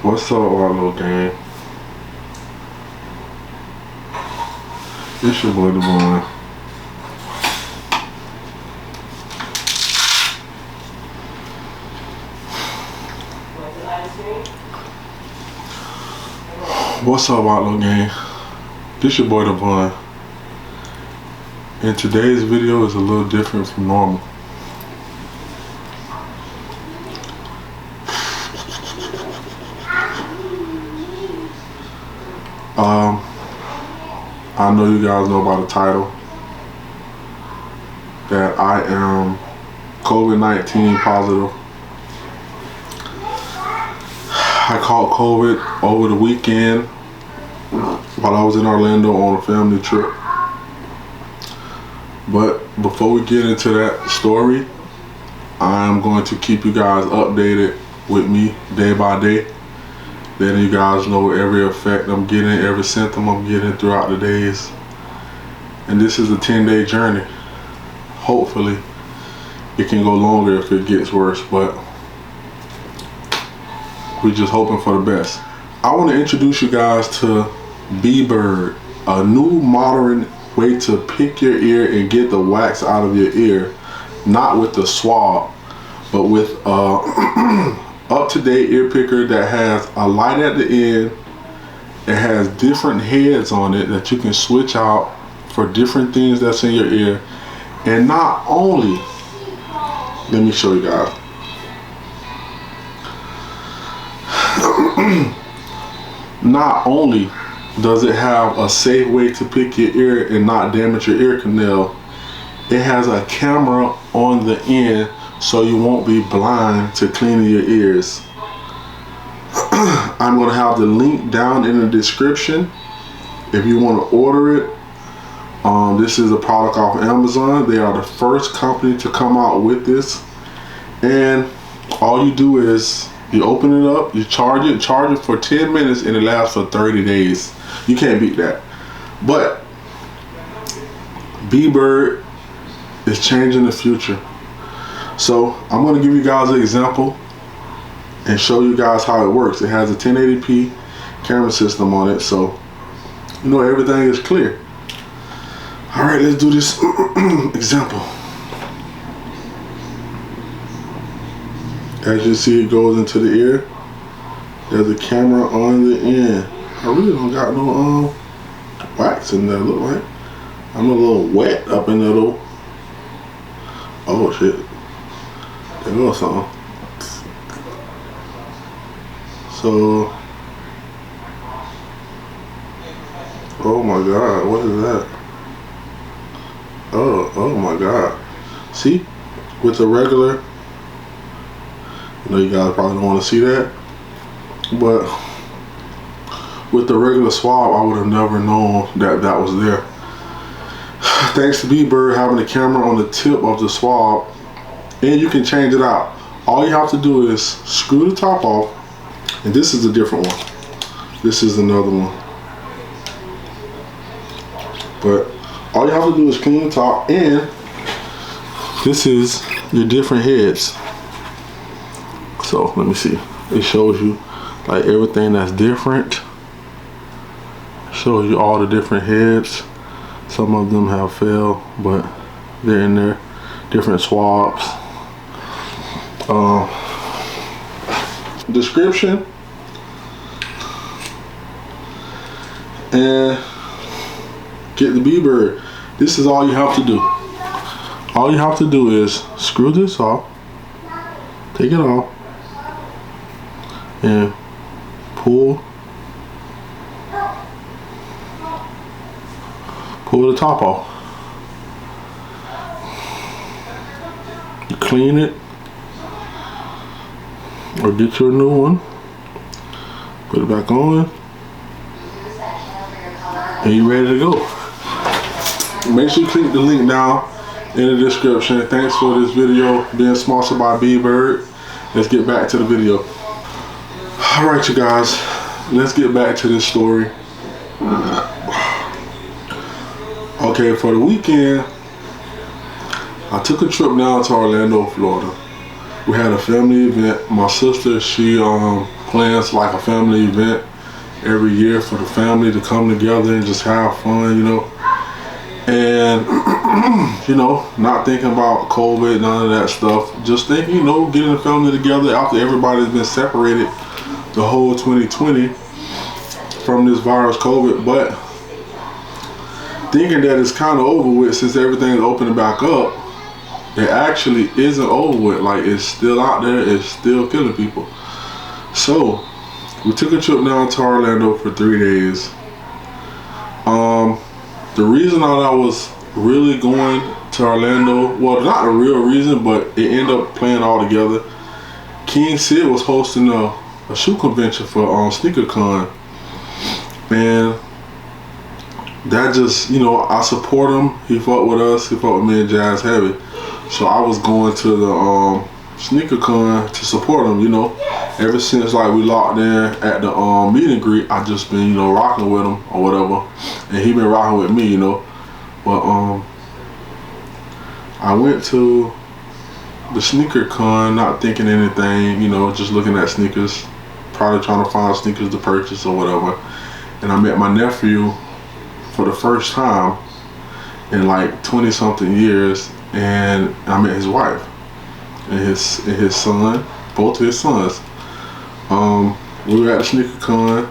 What's up, our little gang? It's your boy, Devon. What's up, our little gang? This your boy, Devon. And today's video is a little different from normal. I know you guys know about the title that I am COVID-19 positive. I caught COVID over the weekend while I was in Orlando on a family trip. But before we get into that story, I'm going to keep you guys updated with me day by day, letting you guys know every effect I'm getting, every symptom I'm getting throughout the days. And this is a 10-day journey. Hopefully it can go longer if it gets worse, but we're just hoping for the best. I want to introduce you guys to B-Bird, a new modern way to pick your ear and get the wax out of your ear, not with the swab, but with up-to-date ear picker that has a light at the end. It has different heads on it that you can switch out for different things that's in your ear. And not only, let me show you guys. Not only does it have a safe way to pick your ear and not damage your ear canal, it has a camera on the end so you won't be blind to cleaning your ears. I'm going to have the link down in the description if you want to order it. This is a product off Amazon. They are the first company to come out with this. And all you do is you open it up, you charge it for 10 minutes, and it lasts for 30 days. You can't beat that. But B-Bird is changing the future. So I'm going to give you guys an example and show you guys how it works. It has a 1080p camera system on it, so you know everything is clear. All right, let's do this example. As you see, it goes into the ear. There's a camera on the end. I really don't got no wax in there, look like. I'm a little wet up in there though. Oh shit. There goes something. So, oh my god, what is that? Oh my god. See, with the regular, I know you guys probably don't want to see that, but with the regular swab, I would have never known that that was there. Thanks to B-Bird having a camera on the tip of the swab, and you can change it out. All you have to do is screw the top off, and this is a different one. This is another one. But all you have to do is clean the top, and this is your different heads. So let me see. It shows you like everything that's different. Shows you all the different heads. Some of them have failed, but they're in there. Different swabs. Description. And get the B-Bird. This is all you have to do. All you have to do is screw this off, take it off, and pull the top off. You clean it, or get you a new one, put it back on, and you're ready to go. Make sure you click the link down in the description. Thanks for this video being sponsored by B-Bird. Let's get back to the video. All right, you guys, let's get back to this story. Okay, for the weekend, I took a trip down to Orlando, Florida. We had a family event. My sister, she plans like a family event every year for the family to come together and just have fun, you know. And, you know, not thinking about COVID, none of that stuff. Just thinking, you know, getting the family together after everybody's been separated the whole 2020 from this virus COVID. But thinking that it's kind of over with since everything's opening back up, it actually isn't over with. Like, it's still out there, it's still killing people. So, we took a trip down to Orlando for 3 days. The reason that I was really going to Orlando, well, not the real reason, but it ended up playing all together. King Sid was hosting a shoe convention for SneakerCon, and that just, you know, I support him. He fought with us. He fought with me and Jazz heavy. So I was going to the SneakerCon to support him, you know. Ever since like we locked in at the meet and greet, I just been, you know, rocking with him or whatever, and he been rocking with me, you know. But I went to the SneakerCon not thinking anything, you know, just looking at sneakers, probably trying to find sneakers to purchase or whatever. And I met my nephew for the first time in like 20 something years, and I met his wife and his son, both his sons. We were at the SneakerCon,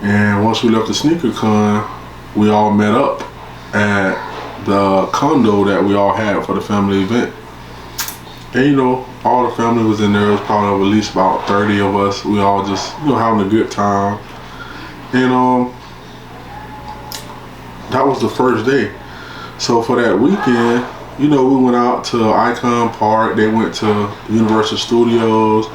and once we left the SneakerCon, we all met up at the condo that we all had for the family event. And you know, all the family was in there. It was probably at least about 30 of us. We all just, you know, having a good time. And that was the first day. So for that weekend, you know, we went out to Icon Park. They went to Universal Studios.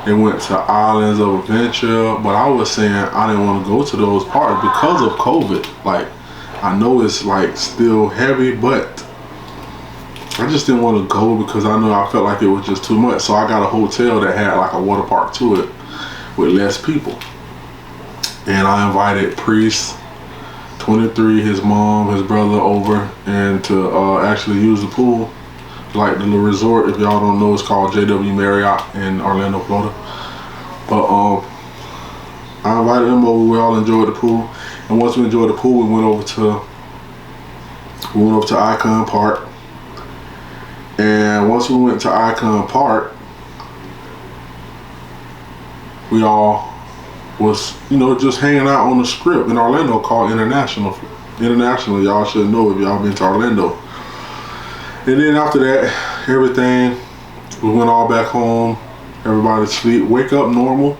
They went to Islands of Adventure. But I was saying I didn't want to go to those parks because of COVID. Like, I know it's like still heavy, but I just didn't want to go because I know I felt like it was just too much. So I got a hotel that had like a water park to it with less people. And I invited Priest, 23, his mom, his brother over, and to actually use the pool. Like the little resort, if y'all don't know, it's called JW Marriott in Orlando, Florida. But I invited them over. We all enjoyed the pool, and once we enjoyed the pool, we went over to Icon Park. And once we went to Icon Park, we all was, you know, just hanging out on the strip in Orlando called International. Y'all should know if y'all been to Orlando. And then after that, everything, we went all back home. Everybody sleep, wake up normal.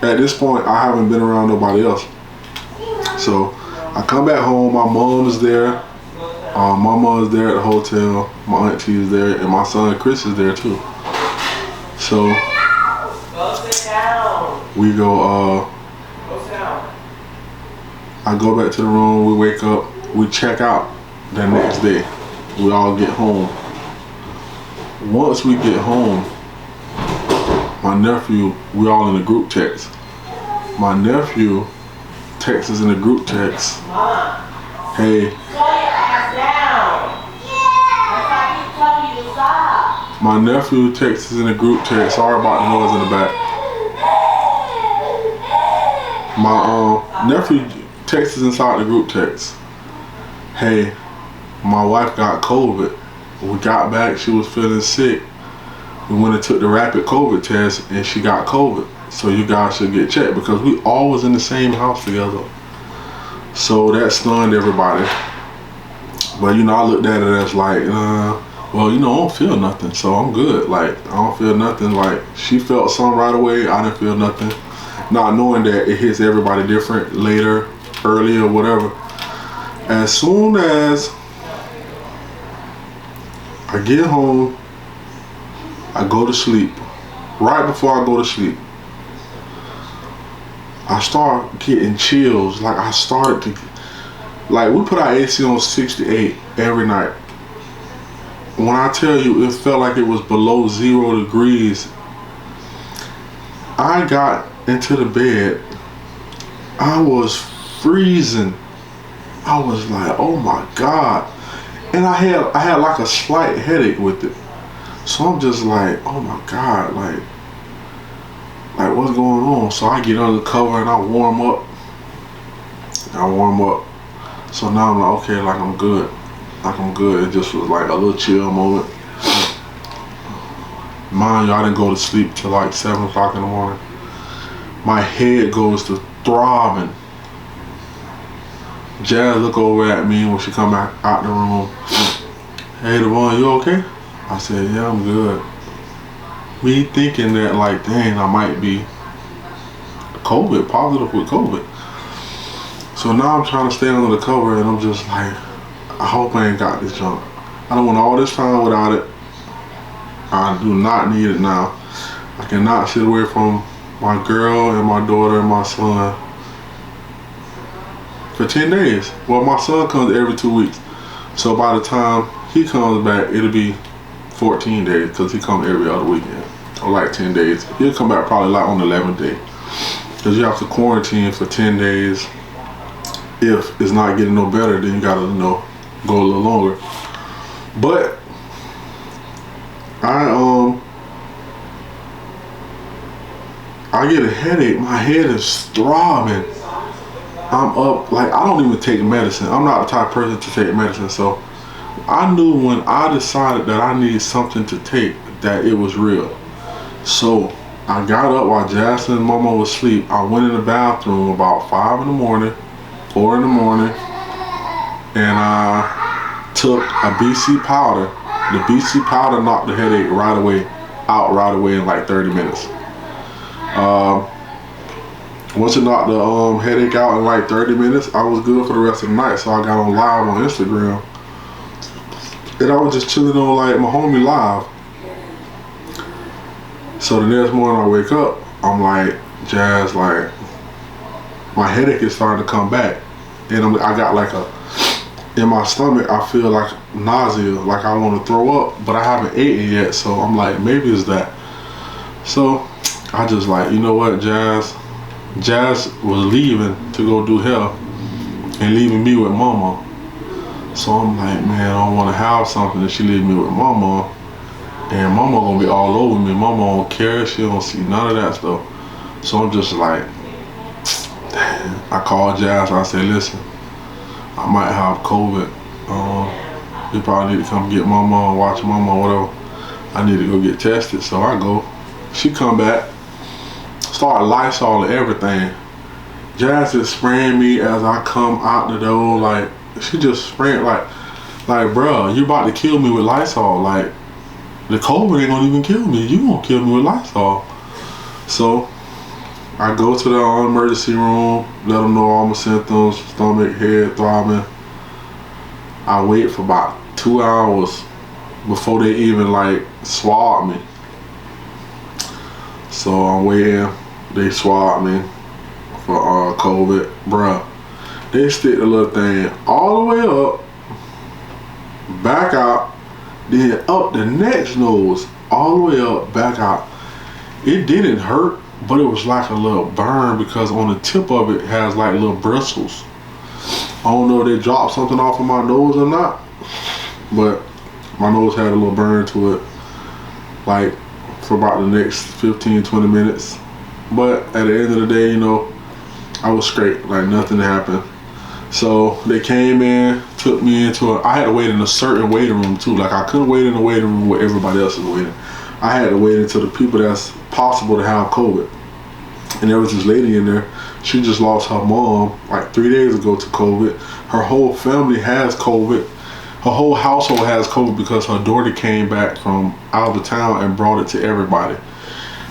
At this point, I haven't been around nobody else. So I come back home, my mom is there. My mom is there at the hotel, my auntie is there, and my son Chris is there too. So we go, I go back to the room, we wake up, we check out the next day. We all get home. Once we get home, my nephew, we all in a group text. My nephew texts us in a group text, hey, my nephew texts us in a group text, sorry about the noise in the back. My nephew texts us inside the group text, hey, my wife got COVID. We got back, she was feeling sick. We went and took the rapid COVID test and she got COVID. So you guys should get checked because we all was in the same house together. So that stunned everybody. But you know, I looked at it as like, well, you know, I don't feel nothing, so I'm good. Like, I don't feel nothing. Like, she felt something right away, I didn't feel nothing. Not knowing that it hits everybody different later, early or whatever. As soon as I get home, I go to sleep. Right before I go to sleep, I start getting chills. Like, I started to, like, we put our AC on 68 every night. When I tell you, it felt like it was below 0 degrees. I got into the bed, I was freezing. I was like, oh my God. And I had like a slight headache with it. So I'm just like, oh my God, like what's going on? So I get under the cover and I warm up. So now I'm like, okay, like I'm good. Like I'm good. It just was like a little chill moment. Mind you, I didn't go to sleep till like 7 o'clock in the morning. My head goes to throbbing. Jazz look over at me when she come out the room. Hey, Devon, you okay? I said, yeah, I'm good. Me thinking that like, dang, I might be positive with COVID. So now I'm trying to stay under the cover and I'm just like, I hope I ain't got this junk. I don't want all this time without it. I do not need it now. I cannot sit away from my girl and my daughter and my son for 10 days. Well, my son comes every 2 weeks. So by the time he comes back, it'll be 14 days because he comes every other weekend. Or like 10 days. He'll come back probably like on the 11th day. Because you have to quarantine for 10 days. If it's not getting no better, then you gotta, go a little longer. But I get a headache. My head is throbbing. I'm up, like I don't even take medicine. I'm not the type of person to take medicine. So I knew when I decided that I needed something to take that it was real. So I got up while Jackson and Mama was asleep. I went in the bathroom about 5 in the morning, 4 in the morning, and I took a BC powder. The BC powder knocked the headache out right away in like 30 minutes. Once it knocked the headache out in like 30 minutes, I was good for the rest of the night. So I got on live on Instagram. And I was just chilling on like my homie live. So the next morning I wake up, I'm like, Jazz, like, my headache is starting to come back. And I got like in my stomach, I feel like nausea, like I want to throw up, but I haven't eaten yet. So I'm like, maybe it's that. So I just like, you know what, Jazz was leaving to go do hair and leaving me with Mama. So I'm like, man, I don't want to have something and she leave me with Mama. And Mama gonna be all over me. Mama don't care. She don't see none of that stuff. So I'm just like, damn. I called Jazz. I said, listen, I might have COVID. You probably need to come get Mama and watch Mama or whatever. I need to go get tested. So I go. She come back. Start Lysol and everything. Jazz is spraying me as I come out the door. Like, she just spraying like, bruh, you about to kill me with Lysol. Like, the COVID ain't gonna even kill me. You gonna kill me with Lysol. So I go to the emergency room, let them know all my symptoms, stomach, head throbbing. I wait for about 2 hours before they even like swab me. So I'm waiting. They swab me for COVID, bruh. They stick the little thing all the way up, back out, then up the next nose, all the way up, back out. It didn't hurt, but it was like a little burn because on the tip of it has like little bristles. I don't know if they dropped something off of my nose or not, but my nose had a little burn to it, like for about the next 15-20 minutes. But at the end of the day, I was straight, like nothing happened. So they came in, took me into I had to wait in a certain waiting room too. Like I couldn't wait in the waiting room where everybody else is waiting. I had to wait until the people that's possible to have COVID. And there was this lady in there. She just lost her mom like 3 days ago to COVID. Her whole family has COVID. Her whole household has COVID because her daughter came back from out of town and brought it to everybody.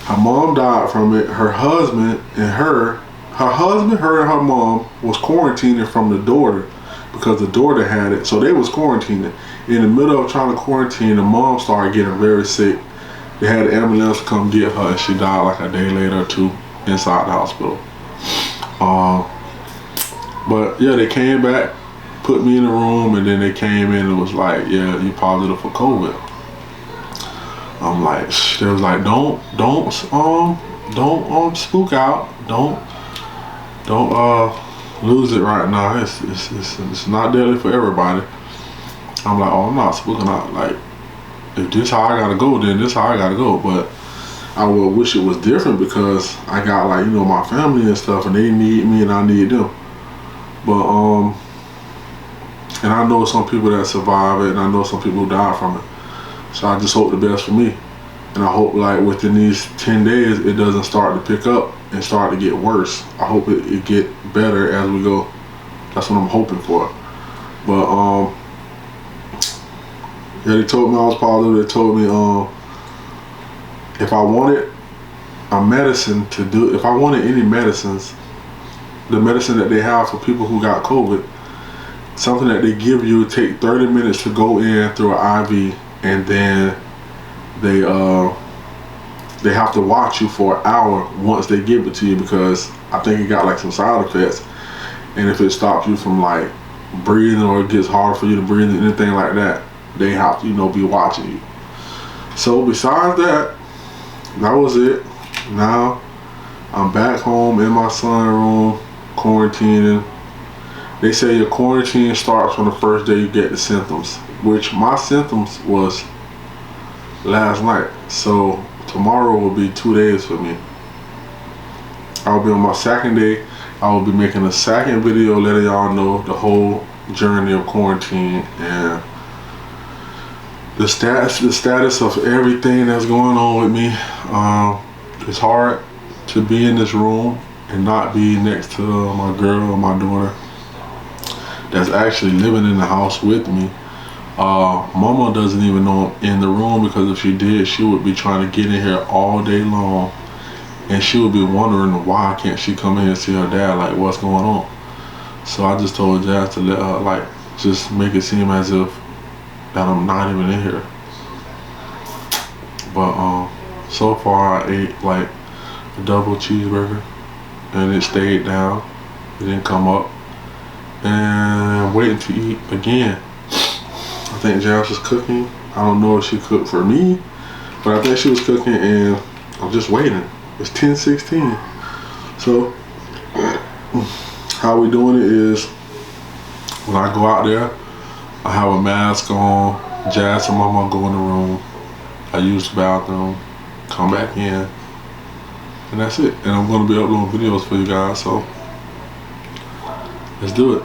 Her mom died from it. Her husband and her and her mom was quarantining from the daughter because the daughter had it. So they was quarantining. In the middle of trying to quarantine, the mom started getting very sick. They had an ambulance come get her and she died like a day later or two inside the hospital. But yeah, they came back, put me in the room, and then they came in and was like, yeah, you positive for COVID. I'm like, they was like, don't spook out. Don't lose it right now. It's not deadly for everybody. I'm like, oh, I'm not spooking out. Like, if this how I gotta go, then this how I gotta go. But I would wish it was different because I got like, you know, my family and stuff, and they need me and I need them. But and I know some people that survive it, and I know some people who die from it. So I just hope the best for me. And I hope like within these 10 days, it doesn't start to pick up and start to get worse. I hope it get better as we go. That's what I'm hoping for. But yeah, they told me I was positive. They told me if I wanted a medicine to do, if I wanted any medicines, the medicine that they have for people who got COVID, something that they give you, take 30 minutes to go in through an IV, and then they have to watch you for an hour once they give it to you, because I think it got like some side effects, and if it stops you from like breathing, or it gets hard for you to breathe, anything like that, they have to, you know, be watching you. So besides that, that was it. Now I'm back home in my son's room, quarantining. They say your quarantine starts on the first day you get the symptoms, which my symptoms was last night. So tomorrow will be 2 days for me. I'll be on my second day. I will be making a second video letting y'all know the whole journey of quarantine and the status of everything that's going on with me. It's hard to be in this room and not be next to my girl, my daughter, that's actually living in the house with me. Mama doesn't even know I'm in the room, because if she did, she would be trying to get in here all day long, and she would be wondering why can't she come in and see her dad, like what's going on. So I just told Jazz to let her, like, just make it seem as if that I'm not even in here. But so far I ate like a double cheeseburger, and it stayed down, it didn't come up, and I'm waiting to eat again. I think Jazz was cooking. I don't know if she cooked for me, but I think she was cooking, and I'm just waiting. It's 10:16. So how we doing it is, when I go out there, I have a mask on. Jazz and Mama go in the room. I use the bathroom, come back in, and that's it. And I'm gonna be uploading videos for you guys, so let's do it.